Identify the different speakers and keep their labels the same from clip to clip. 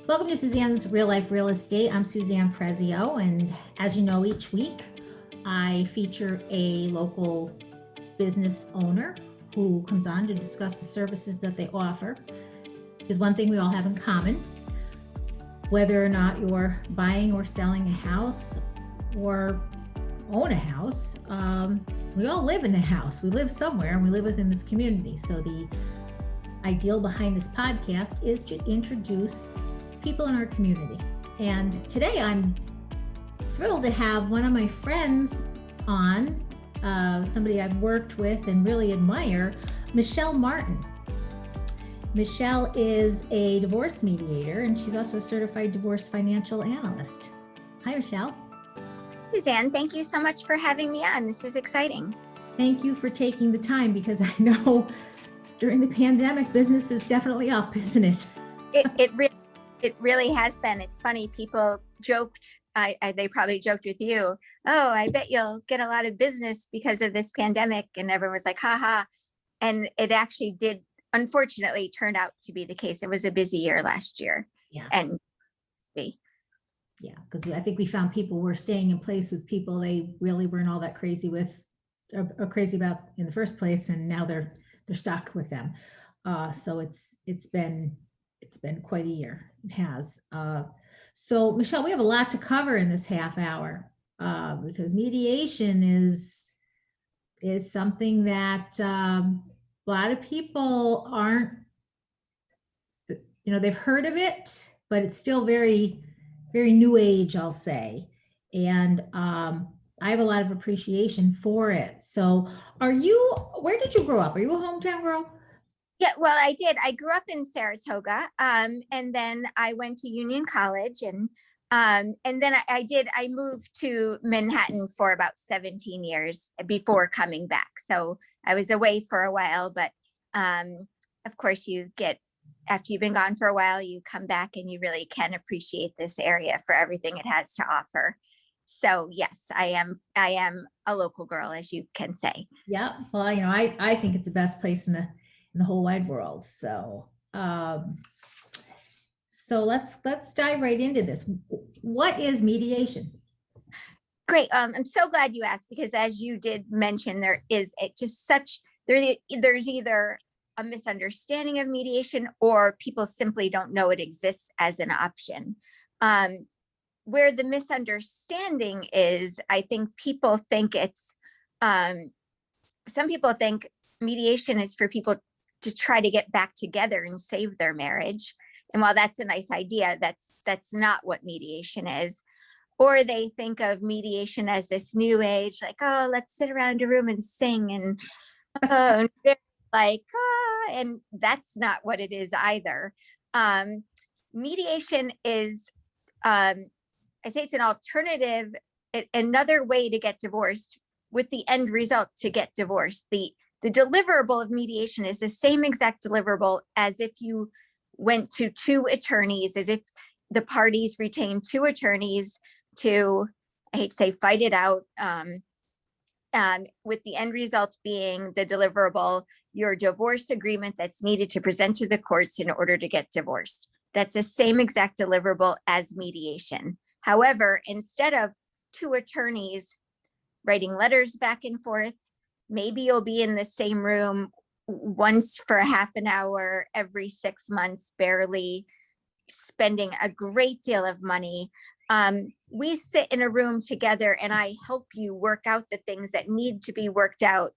Speaker 1: Welcome to Suzanne's Real Life Real Estate. I'm Suzanne Prezio, and as you know, each week I feature a local business owner who comes on to discuss the services that they offer. Because one thing we all have in common, whether or not you're buying or selling a house or own a house, we all live in a house. We live somewhere and we live within this community. So the ideal behind this podcast is to introduce people in our community. And today I'm thrilled to have one of my friends on, somebody I've worked with and really admire, Michelle Martin. Michelle is a divorce mediator, and she's also a certified divorce financial analyst. Hi, Michelle.
Speaker 2: Suzanne, thank you so much for having me on. This is exciting.
Speaker 1: Thank you for taking the time, because I know during the pandemic, business is definitely up, isn't it?
Speaker 2: It really has been. It's funny. People joked. They probably joked with you. Oh, I bet you'll get a lot of business because of this pandemic. And everyone was like, ha ha. And it actually did, unfortunately, turn out to be the case. It was a busy year last year.
Speaker 1: Yeah.
Speaker 2: And
Speaker 1: because I think we found people were staying in place with people they really weren't all that crazy with or crazy about in the first place. And now they're stuck with them. So it's been quite a year. It has. So Michelle, we have a lot to cover in this half hour, because mediation is something that a lot of people aren't, they've heard of it, but it's still very, very new age, I'll say. And I have a lot of appreciation for it. So where did you grow up? Are you a hometown girl?
Speaker 2: yeah, well, I did. I grew up in Saratoga, and then I went to Union College, and then I moved to Manhattan for about 17 years before coming back. So I was away for a while, but of course after you've been gone for a while, you come back and you really can appreciate this area for everything it has to offer. So yes, I am a local girl, as you can say.
Speaker 1: Yeah. Well, I think it's the best place in the whole wide world. So, so let's dive right into this. What is mediation?
Speaker 2: Great. I'm so glad you asked, because as you did mention, there's either a misunderstanding of mediation or people simply don't know it exists as an option. Where the misunderstanding is, I think people think some people think mediation is for people to try to get back together and save their marriage. And while that's a nice idea, that's not what mediation is. Or they think of mediation as this new age, like, oh, let's sit around a room and sing, and and that's not what it is either. Mediation is, I say it's an alternative, another way to get divorced with the end result to get divorced. The deliverable of mediation is the same exact deliverable as if you went to two attorneys, as if the parties retained two attorneys to, I hate to say, fight it out, with the end result being the deliverable, your divorce agreement that's needed to present to the courts in order to get divorced. That's the same exact deliverable as mediation. However, instead of two attorneys writing letters back and forth, maybe you'll be in the same room once for a half an hour every 6 months, barely, spending a great deal of money. We sit in a room together and I help you work out the things that need to be worked out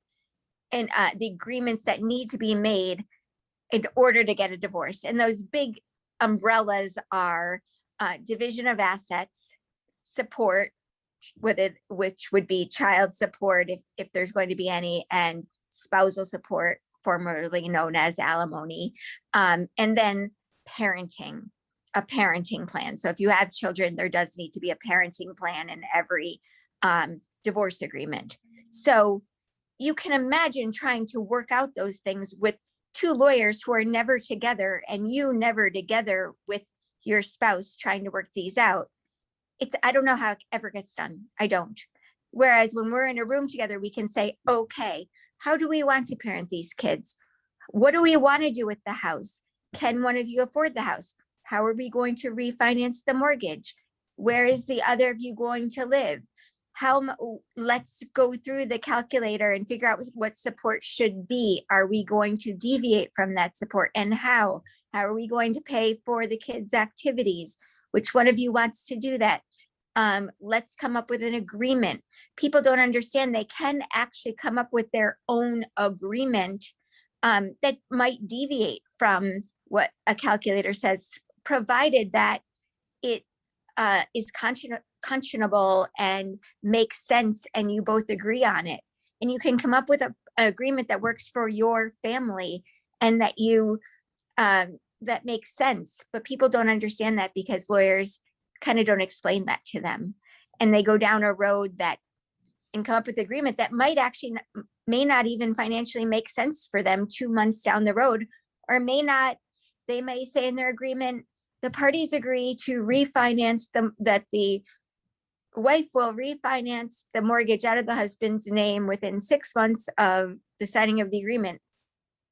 Speaker 2: and the agreements that need to be made in order to get a divorce. And those big umbrellas are division of assets, support, which would be child support if there's going to be any, and spousal support, formerly known as alimony, and then parenting, a parenting plan. So if you have children, there does need to be a parenting plan in every divorce agreement. So you can imagine trying to work out those things with two lawyers who are never together, and you never together with your spouse trying to work these out. I don't know how it ever gets done. I don't. Whereas when we're in a room together, we can say, okay, how do we want to parent these kids? What do we want to do with the house? Can one of you afford the house? How are we going to refinance the mortgage? Where is the other of you going to live? Let's go through the calculator and figure out what support should be. Are we going to deviate from that support, and how? How are we going to pay for the kids' activities? Which one of you wants to do that? Let's come up with an agreement. People don't understand they can actually come up with their own agreement that might deviate from what a calculator says, provided that it is conscionable and makes sense and you both agree on it. And you can come up with an agreement that works for your family and that you that makes sense. But people don't understand that because lawyers kind of don't explain that to them, and they go down a road that and come up with an agreement that may not even financially make sense for them 2 months down the road, or may not. They may say in their agreement, the parties agree to refinance that the wife will refinance the mortgage out of the husband's name within 6 months of the signing of the agreement,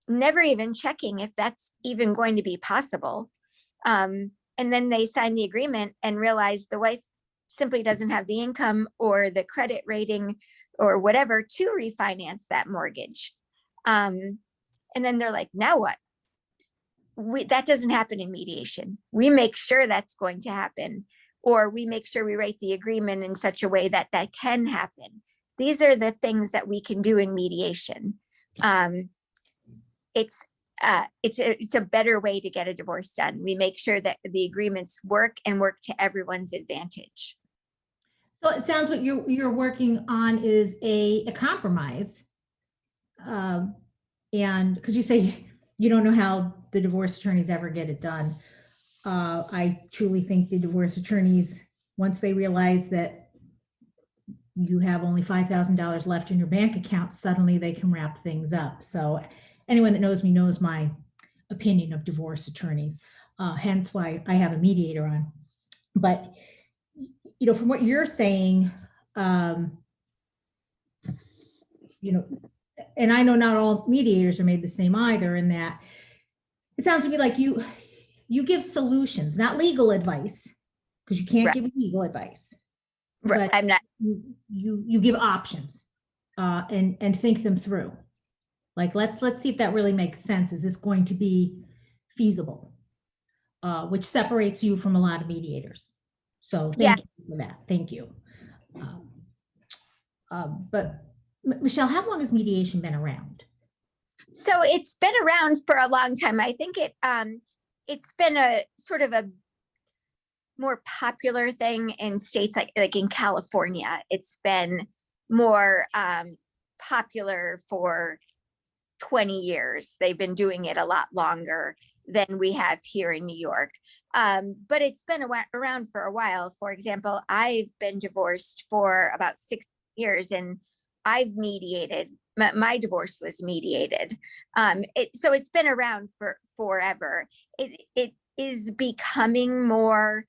Speaker 2: never even checking if that's even going to be possible. And then they sign the agreement and realize the wife simply doesn't have the income or the credit rating or whatever to refinance that mortgage. And then they're like, now what? That doesn't happen in mediation. We make sure that's going to happen, or we make sure we write the agreement in such a way that that can happen. These are the things that we can do in mediation. It's a better way to get a divorce done. We make sure that the agreements work and work to everyone's advantage.
Speaker 1: So it sounds what you're working on is a compromise. And because you say you don't know how the divorce attorneys ever get it done. I truly think the divorce attorneys, once they realize that you have only $5,000 left in your bank account, suddenly they can wrap things up. So anyone that knows me knows my opinion of divorce attorneys, hence why I have a mediator on. But, you know, from what you're saying, you know, and I know not all mediators are made the same either, in that it sounds to me like you give solutions, not legal advice, because you can't give legal advice.
Speaker 2: Right.
Speaker 1: But
Speaker 2: I'm not.
Speaker 1: You give options and think them through. Like, let's see if that really makes sense. Is this going to be feasible? Which separates you from a lot of mediators. So thank you for that. Thank you. But Michelle, how long has mediation been around?
Speaker 2: So it's been around for a long time. I think it's been a sort of a more popular thing in states like in California. It's been more popular for 20 years. They've been doing it a lot longer than we have here in New York. But it's been around for a while. For example, I've been divorced for about 6 years, and I've mediated. My divorce was mediated. So it's been around for forever. It is becoming more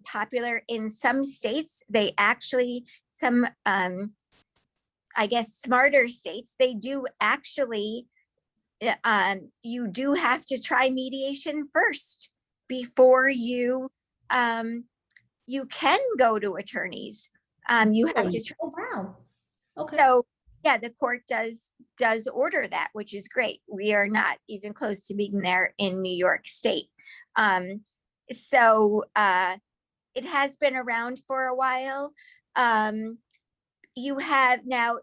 Speaker 2: popular in some states. They actually, some, I guess, smarter states, they do actually, you do have to try mediation first before you can go to attorneys. You have to try.
Speaker 1: Oh, wow. Okay.
Speaker 2: So yeah, the court does order that, which is great. We are not even close to being there in New York State. So it has been around for a while. You have now,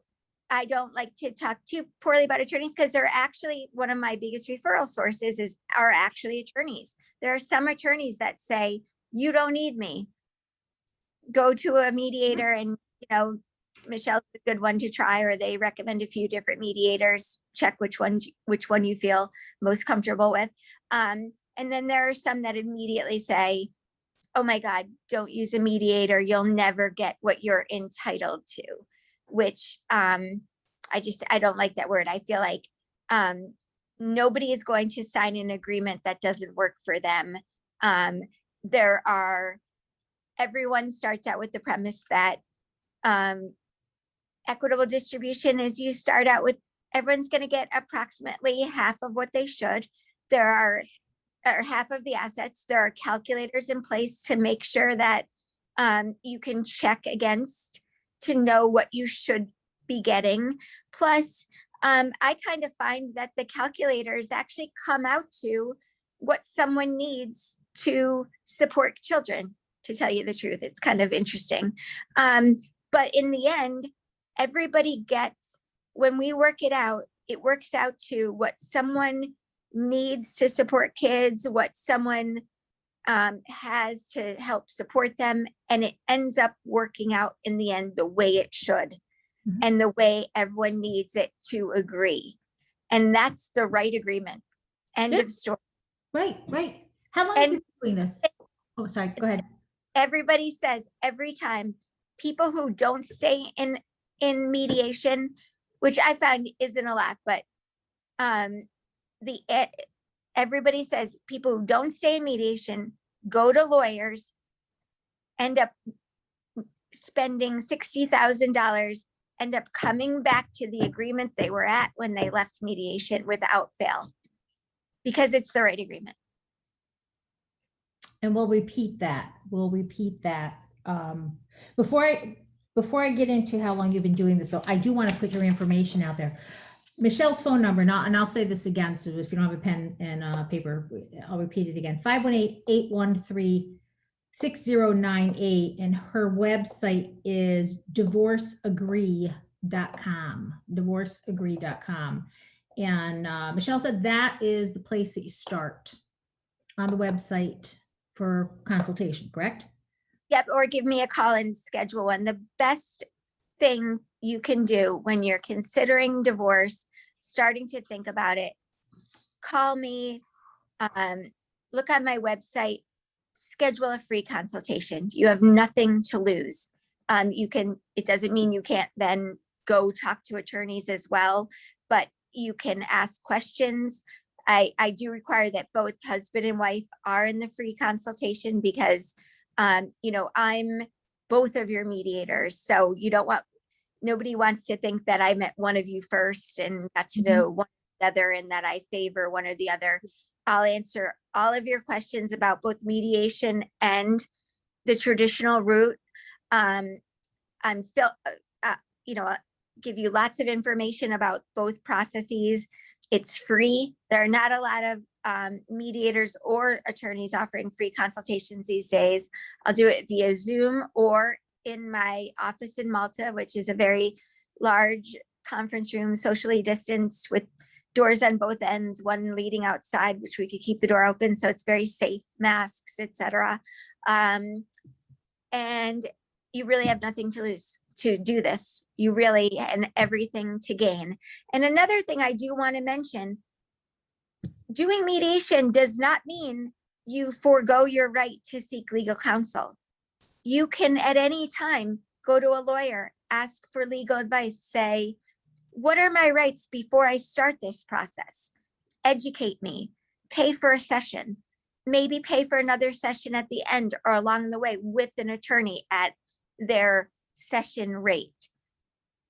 Speaker 2: I don't like to talk too poorly about attorneys because they're actually, one of my biggest referral sources are actually attorneys. There are some attorneys that say, you don't need me. Go to a mediator, and, you know, Michelle's a good one to try, or they recommend a few different mediators, check which one you feel most comfortable with. And then there are some that immediately say, oh my God, don't use a mediator. You'll never get what you're entitled to, which I don't like that word. I feel like nobody is going to sign an agreement that doesn't work for them. Everyone starts out with the premise that equitable distribution is you start out with everyone's going to get approximately half of what they should. There are or half of the assets. There are calculators in place to make sure that you can check against to know what you should be getting. Plus, I kind of find that the calculators actually come out to what someone needs to support children, to tell you the truth. It's kind of interesting. But in the end, everybody gets, when we work it out, it works out to what someone needs to support kids, what someone has to help support them. And it ends up working out in the end the way it should, and the way everyone needs it to agree. And that's the right agreement. End of story.
Speaker 1: Right. How long have you been doing this? Oh, sorry, go ahead.
Speaker 2: Everybody says every time, people who don't stay in mediation, which I found isn't a lot, but everybody says people who don't stay in mediation, go to lawyers, end up spending $60,000, end up coming back to the agreement they were at when they left mediation without fail, because it's the right agreement.
Speaker 1: And we'll repeat that. Before I get into how long you've been doing this, though, I do want to put your information out there. Michelle's phone number, and I'll say this again, so if you don't have a pen and paper, I'll repeat it again, 518-813-6098, and her website is divorceagree.com. And Michelle said that is the place that you start on the website for consultation, correct?
Speaker 2: Yep, or give me a call and schedule one. The best thing you can do when you're considering divorce, starting to think about it, call me, look on my website, schedule a free consultation. You have nothing to lose. It doesn't mean you can't then go talk to attorneys as well, but you can ask questions. I do require that both husband and wife are in the free consultation, because I'm both of your mediators. So nobody wants to think that I met one of you first and got to know one another and that I favor one or the other. I'll answer all of your questions about both mediation and the traditional route. Give you lots of information about both processes. It's free. There are not a lot of mediators or attorneys offering free consultations these days. I'll do it via Zoom or in my office in Malta, which is a very large conference room, socially distanced, with doors on both ends, one leading outside, which we could keep the door open, so it's very safe, masks, etc. And you really have nothing to lose to do this. You really, and everything to gain. And another thing I do want to mention, doing mediation does not mean you forego your right to seek legal counsel. You can at any time go to a lawyer, ask for legal advice, say, what are my rights before I start this process? Educate me, pay for a session, maybe pay for another session at the end or along the way with an attorney at their session rate,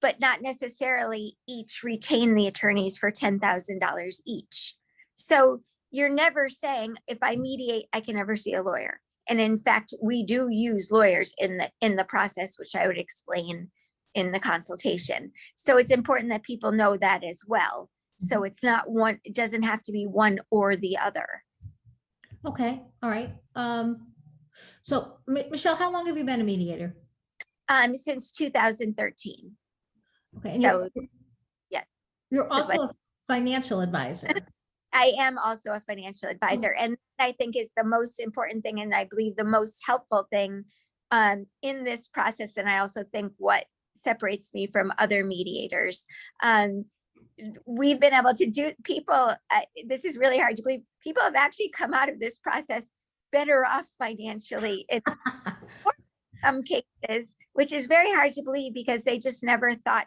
Speaker 2: but not necessarily each retain the attorneys for $10,000 each. So you're never saying, if I mediate, I can never see a lawyer. And in fact, we do use lawyers in the process, which I would explain in the consultation. So it's important that people know that as well. So it's not one, it doesn't have to be one or the other.
Speaker 1: Okay, all right. So Michelle, how long have you been a mediator?
Speaker 2: Since 2013.
Speaker 1: Okay, and
Speaker 2: So,
Speaker 1: you're also a financial advisor.
Speaker 2: I am also a financial advisor, and I think is the most important thing, and I believe the most helpful thing in this process. And I also think what separates me from other mediators. We've been able to do this is really hard to believe. People have actually come out of this process better off financially in some cases, which is very hard to believe because they just never thought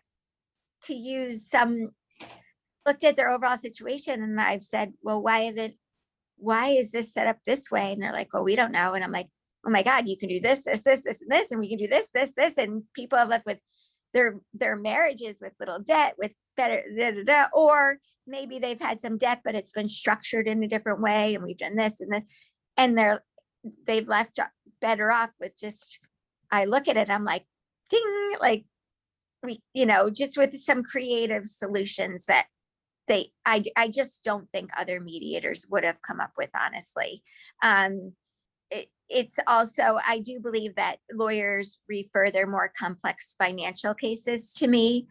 Speaker 2: to use looked at their overall situation. And I've said, well, why is this set up this way? And they're like, well, we don't know. And I'm like, oh my God, you can do this, and this, and we can do this. And people have left with their marriages with little debt, with better, da, da, da. Or maybe they've had some debt, but it's been structured in a different way, and we've done this and this, and they've left better off with just, I look at it, I'm like, ding, like we, just with some creative solutions that I just don't think other mediators would have come up with, honestly. It's also, I do believe that lawyers refer their more complex financial cases to me,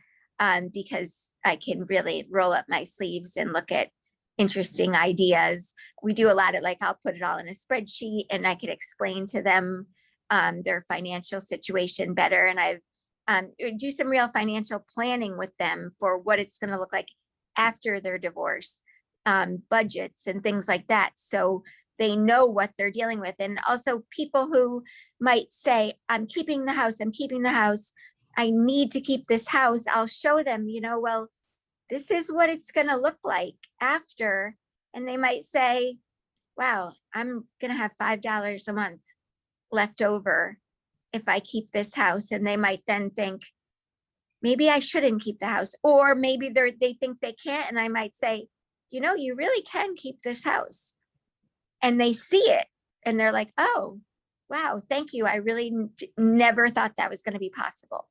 Speaker 2: because I can really roll up my sleeves and look at interesting ideas. We do a lot of, like, I'll put it all in a spreadsheet and I could explain to them their financial situation better. And I do some real financial planning with them for what it's going to look like after their divorce, budgets and things like that. So they know what they're dealing with. And also people who might say, I'm keeping the house, I need to keep this house. I'll show them, well, this is what it's going to look like after. And they might say, wow, I'm going to have $5 a month left over if I keep this house. And they might then think, maybe I shouldn't keep the house, or maybe they think they can't. And I might say, you really can keep this house. And they see it and they're like, oh, wow, thank you. I really never thought that was going to be possible.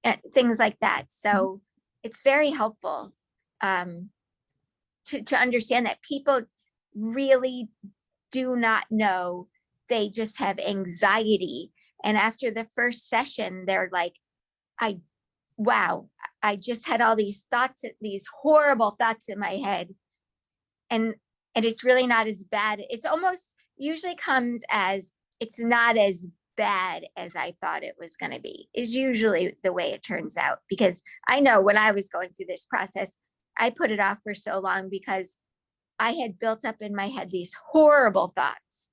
Speaker 2: And things like that. So it's very helpful to understand that people really do not know. They just have anxiety. And after the first session, they're like, wow, I just had all these thoughts, these horrible thoughts in my head. And it's really not as bad. It's almost usually comes as, it's not as bad as I thought it was going to be, is usually the way it turns out. Because I know when I was going through this process, I put it off for so long because I had built up in my head these horrible thoughts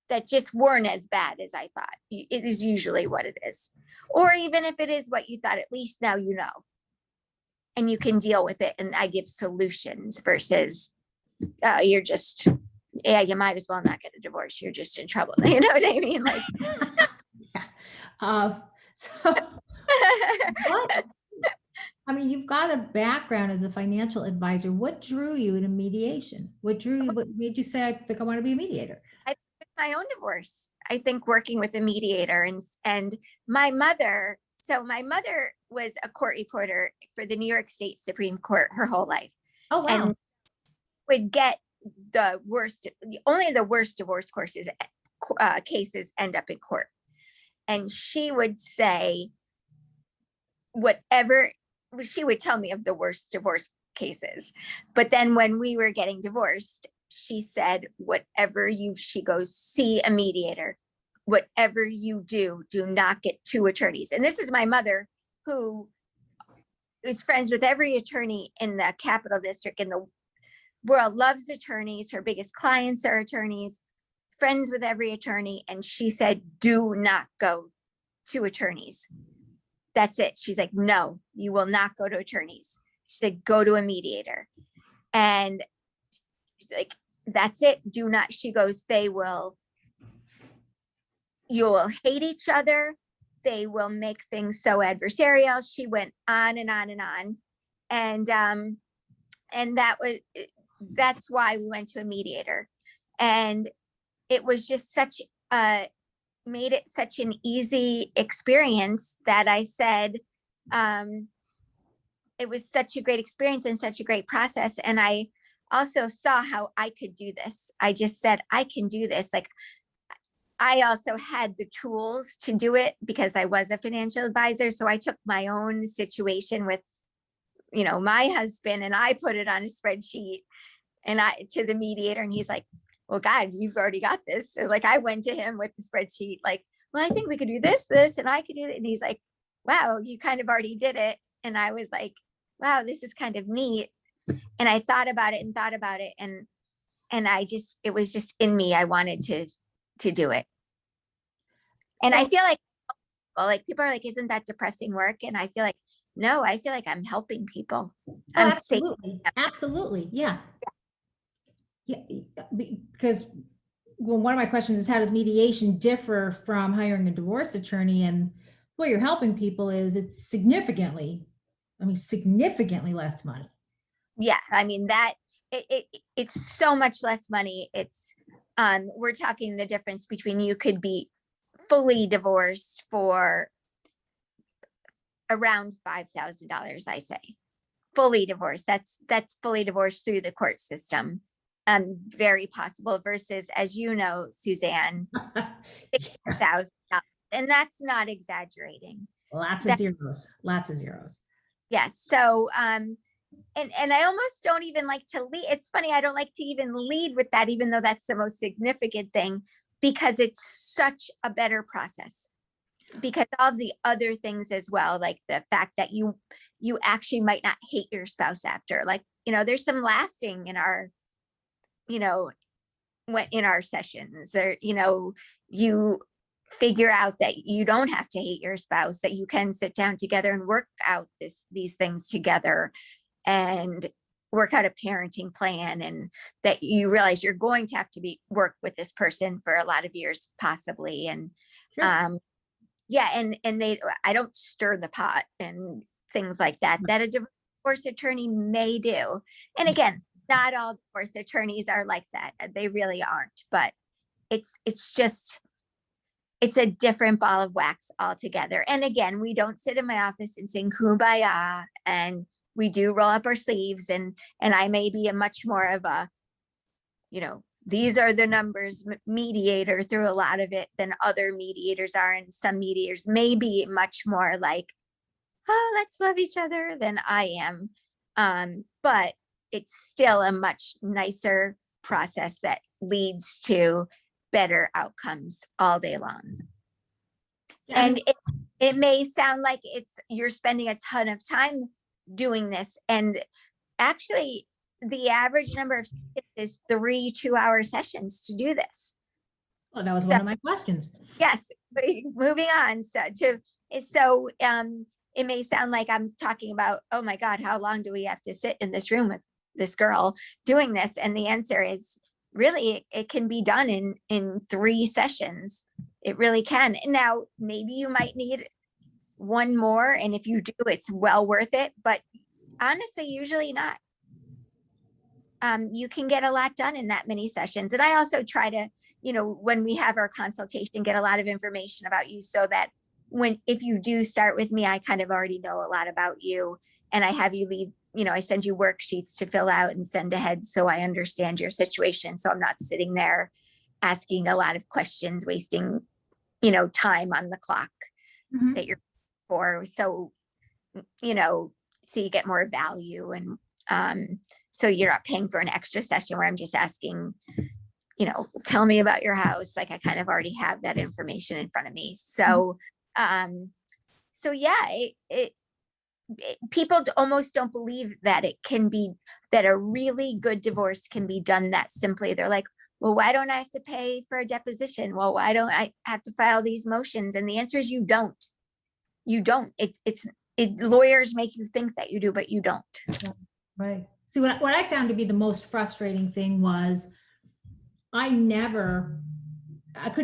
Speaker 2: that just weren't as bad as I thought. It is usually what it is. Or even if it is what you thought, at least now you know. And you can deal with it. And I give solutions versus you're just, you might as well not get a divorce. You're just in trouble. You know what I mean? Like,
Speaker 1: yeah. You've got a background as a financial advisor. What drew you into mediation? What made you say, I think I want to be a mediator?
Speaker 2: My own divorce. I think working with a mediator and my mother. So my mother was a court reporter for the New York State Supreme Court her whole life.
Speaker 1: Oh, wow.
Speaker 2: And would get only the worst divorce cases end up in court. And she would say whatever, she would tell me of the worst divorce cases. But then when we were getting divorced, she said, she goes, see a mediator. Whatever you do not get two attorneys. And this is my mother, who is friends with every attorney in the Capital District in the world, loves attorneys. Her biggest clients are attorneys, friends with every attorney. And she said, do not go to attorneys. That's it. She's like, no, you will not go to attorneys. She said, go to a mediator. And like, that's it. Do not, she goes, you will hate each other. They will make things so adversarial. She went on and on and on. And that's why we went to a mediator. And it was just made it such an easy experience that I said, it was such a great experience and such a great process. And I also saw how I could do this. I just said, I can do this. Like, I also had the tools to do it because I was a financial advisor. So I took my own situation with, my husband, and I put it on a spreadsheet and to the mediator, and he's like, well, God, you've already got this. So like, I went to him with the spreadsheet, like, well, I think we could do this, and I could do it. And he's like, wow, you kind of already did it. And I was like, wow, this is kind of neat. And I thought about it. And it was just in me. I wanted to do it. And I feel like people are like, isn't that depressing work? And I feel like, no, I feel like I'm helping people.
Speaker 1: Absolutely. Yeah. Because one of my questions is, how does mediation differ from hiring a divorce attorney? And what you're helping people is, it's significantly I mean, significantly less money.
Speaker 2: Yeah, I mean that it's so much less money. It's we're talking the difference between you could be fully divorced for around $5,000, I say. Fully divorced. That's fully divorced through the court system. Very possible versus, as you know, Suzanne, $6,000. And that's not exaggerating.
Speaker 1: Lots of zeros, lots of zeros.
Speaker 2: Yes. So and I almost don't even like to lead. It's funny, I don't like to even lead with that, even though that's the most significant thing, because it's such a better process. Because all the other things as well, like the fact that you actually might not hate your spouse after, like, there's some lasting in our, in our sessions, or, you figure out that you don't have to hate your spouse, that you can sit down together and work out these things together and work out a parenting plan, and that you realize you're going to have to work with this person for a lot of years, possibly. And
Speaker 1: Sure.
Speaker 2: yeah, and I don't stir the pot and things like that a divorce attorney may do. And again, not all divorce attorneys are like that. They really aren't, but it's a different ball of wax altogether. And again, we don't sit in my office and sing kumbaya, and we do roll up our sleeves, and I may be a much more of a, these are the numbers mediator through a lot of it than other mediators are. And some mediators may be much more like, oh, let's love each other than I am. But it's still a much nicer process that leads to better outcomes all day long.
Speaker 1: Yeah,
Speaker 2: And it may sound like you're spending a ton of time doing this. And actually, the average number of sessions is 3 2-hour sessions to do this.
Speaker 1: well, that was one of my questions.
Speaker 2: Yes, moving on. So it may sound like I'm talking about, oh my God, how long do we have to sit in this room with this girl doing this? And the answer is really, it can be done in 3 sessions. It really can. And now maybe you might need one more, and if you do, it's well worth it. But honestly, usually not. You can get a lot done in that many sessions. And I also try to, when we have our consultation, get a lot of information about you, so that if you do start with me, I kind of already know a lot about you, and I have you leave, I send you worksheets to fill out and send ahead, so I understand your situation. So I'm not sitting there asking a lot of questions, wasting, time on the clock that you're for. So, so you get more value. And so you're not paying for an extra session where I'm just asking, tell me about your house. Like, I kind of already have that information in front of me. So, so yeah, people almost don't believe that that a really good divorce can be done that simply. They're like, well, why don't I have to pay for a deposition? Well, why don't I have to file these motions? And the answer is you don't. Lawyers make you think that you do, but you don't.
Speaker 1: Right. See, what I found to be the most frustrating thing was I couldn't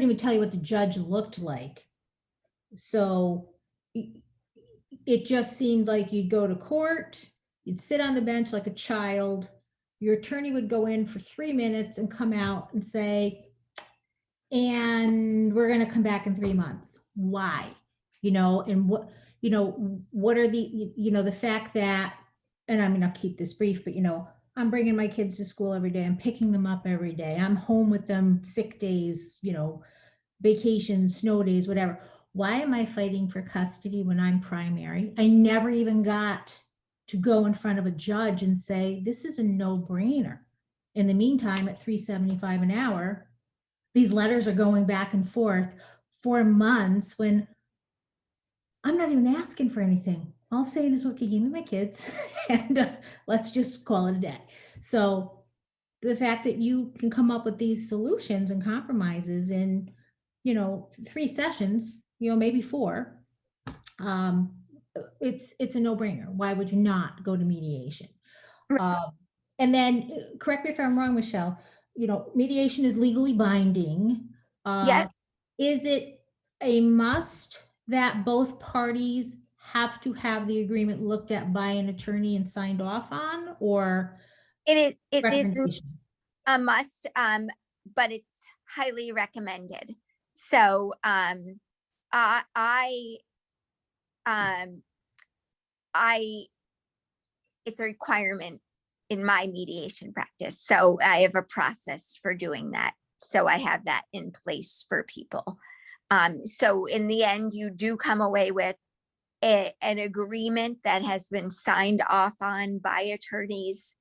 Speaker 1: even tell you what the judge looked like. So it just seemed like you'd go to court, you'd sit on the bench like a child, your attorney would go in for 3 minutes and come out and say, and we're going to come back in 3 months. Why? And what are the fact that, and I mean, I'll keep this brief, but I'm bringing my kids to school every day. I'm picking them up every day. I'm home with them, sick days, vacations, snow days, whatever. Why am I fighting for custody when I'm primary? I never even got to go in front of a judge and say, this is a no-brainer. In the meantime, at $3.75 an hour, these letters are going back and forth for months when I'm not even asking for anything. All I'm saying is, look, give me my kids and let's just call it a day. So the fact that you can come up with these solutions and compromises in, 3 sessions, maybe 4, it's a no-brainer. Why would you not go to mediation? And then correct me if I'm wrong, Michelle, mediation is legally binding.
Speaker 2: Yes.
Speaker 1: Is it a must that both parties have to have the agreement looked at by an attorney and signed off on, or
Speaker 2: It isn't
Speaker 1: recommendation?
Speaker 2: a must, but it's highly recommended. So I um, I it's a requirement in my mediation practice. So I have a process for doing that. So I have that in place for people. So in the end, you do come away with an agreement that has been signed off on by attorneys.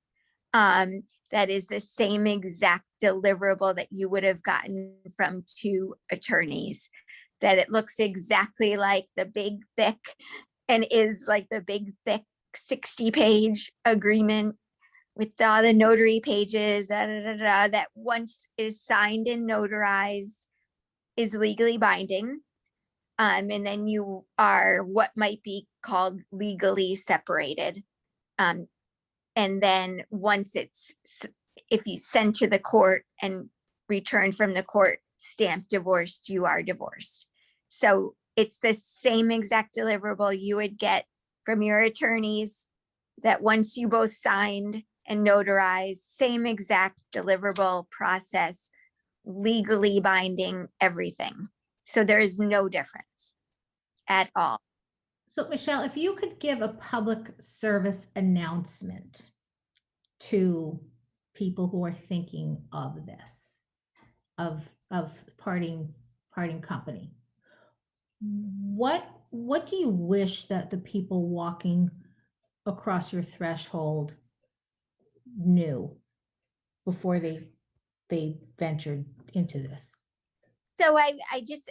Speaker 2: That is the same exact deliverable that you would have gotten from two attorneys. That it looks exactly like the big thick and is like the big thick 60-page agreement with all the notary pages, that once is signed and notarized is legally binding. And then you are what might be called legally separated. And then once if you send to the court and return from the court stamped divorced, you are divorced. So it's the same exact deliverable you would get from your attorneys, that once you both signed and notarized, same exact deliverable process, legally binding, everything. So there is no difference at all.
Speaker 1: So Michelle, if you could give a public service announcement to people who are thinking of this, of parting company, what do you wish that the people walking across your threshold knew before they ventured into this?
Speaker 2: So I just,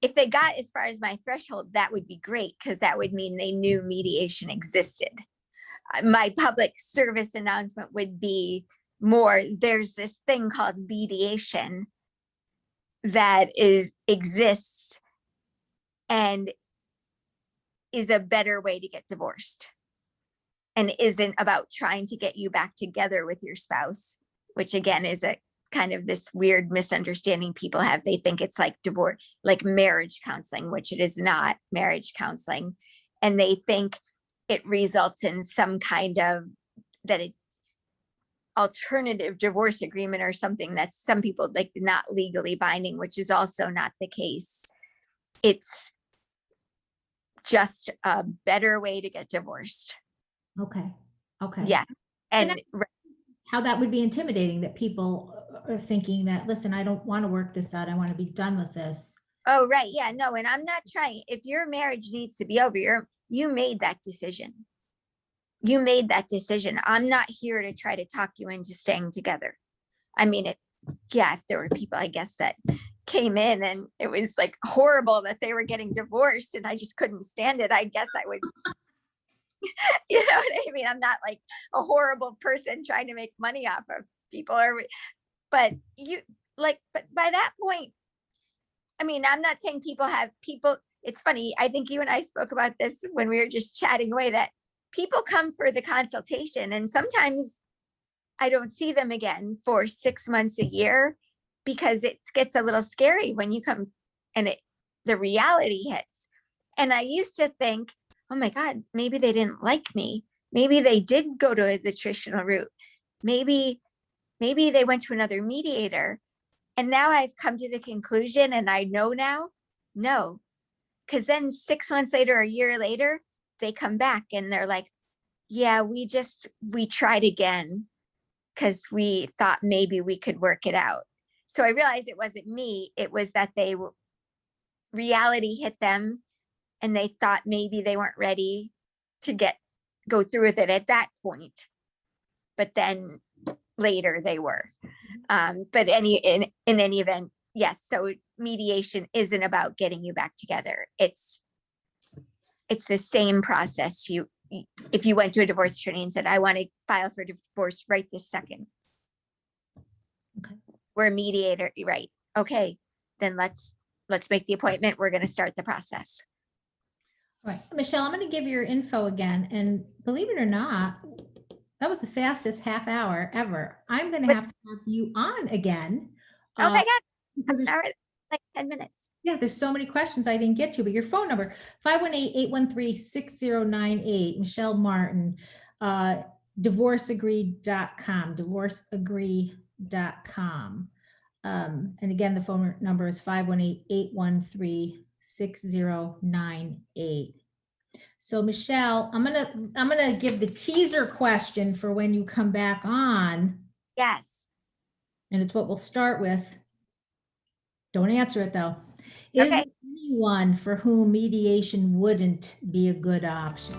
Speaker 2: if they got as far as my threshold, that would be great, because that would mean they knew mediation existed. My public service announcement would be more, there's this thing called mediation that exists and is a better way to get divorced, and isn't about trying to get you back together with your spouse, which again is a kind of this weird misunderstanding people have. They think it's like divorce, like marriage counseling, which it is not marriage counseling. And they think it results in some kind of alternative divorce agreement or something that's, some people like, not legally binding, which is also not the case. It's just a better way to get divorced.
Speaker 1: Okay.
Speaker 2: Yeah. And
Speaker 1: how that would be intimidating, that people are thinking that, listen, I don't want to work this out. I want to be done with this.
Speaker 2: oh, right. Yeah, no. And I'm not trying, if your marriage needs to be over, you made that decision. You made that decision. I'm not here to try to talk you into staying together. I mean, if there were people, I guess, that came in and it was like horrible that they were getting divorced and I just couldn't stand it, I guess I would, you know what I mean? I'm not like a horrible person trying to make money off of people, but by that point, I mean, I'm not saying it's funny. I think you and I spoke about this when we were just chatting away, that people come for the consultation and sometimes I don't see them again for 6 months, a year, because it gets a little scary when you come and the reality hits. And I used to think, oh my God, maybe they didn't like me. Maybe they did go to the traditional route. Maybe they went to another mediator. And now I've come to the conclusion, and I know now, no, because then 6 months later, a year later, they come back and they're like, yeah, we tried again because we thought maybe we could work it out. So I realized it wasn't me. It was that reality hit them and they thought maybe they weren't ready to go through with it at that point. But then later they were. But in any event, yes. So mediation isn't about getting you back together. It's the same process. If you went to a divorce attorney and said, I want to file for divorce right this second.
Speaker 1: Okay.
Speaker 2: We're a mediator, right? Okay, then let's make the appointment. We're going to start the process.
Speaker 1: All right, Michelle, I'm going to give your info again, and believe it or not, that was the fastest half hour ever. I'm going to have you on again.
Speaker 2: Oh my God.
Speaker 1: Because there's
Speaker 2: like 10 minutes.
Speaker 1: Yeah, there's so many questions I didn't get to, but your phone number, 518-813-6098, Michelle Martin, divorceagree.com, divorceagree.com. And again, the phone number is 518-813-6098. So Michelle, I'm gonna give the teaser question for when you come back on,
Speaker 2: Yes.
Speaker 1: and it's what we'll start with. Don't answer it though. Is
Speaker 2: Okay.
Speaker 1: there anyone for whom mediation wouldn't be a good option?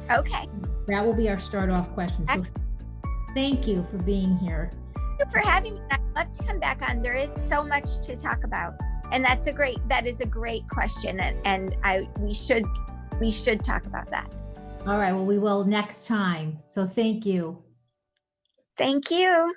Speaker 2: Okay.
Speaker 1: That will be our start off question. So thank you for being here.
Speaker 2: Thank you for having me. I'd love to come back on. There is so much to talk about. And that is a great question. And we should talk about that.
Speaker 1: All right, well, we will next time. So thank you.
Speaker 2: Thank you.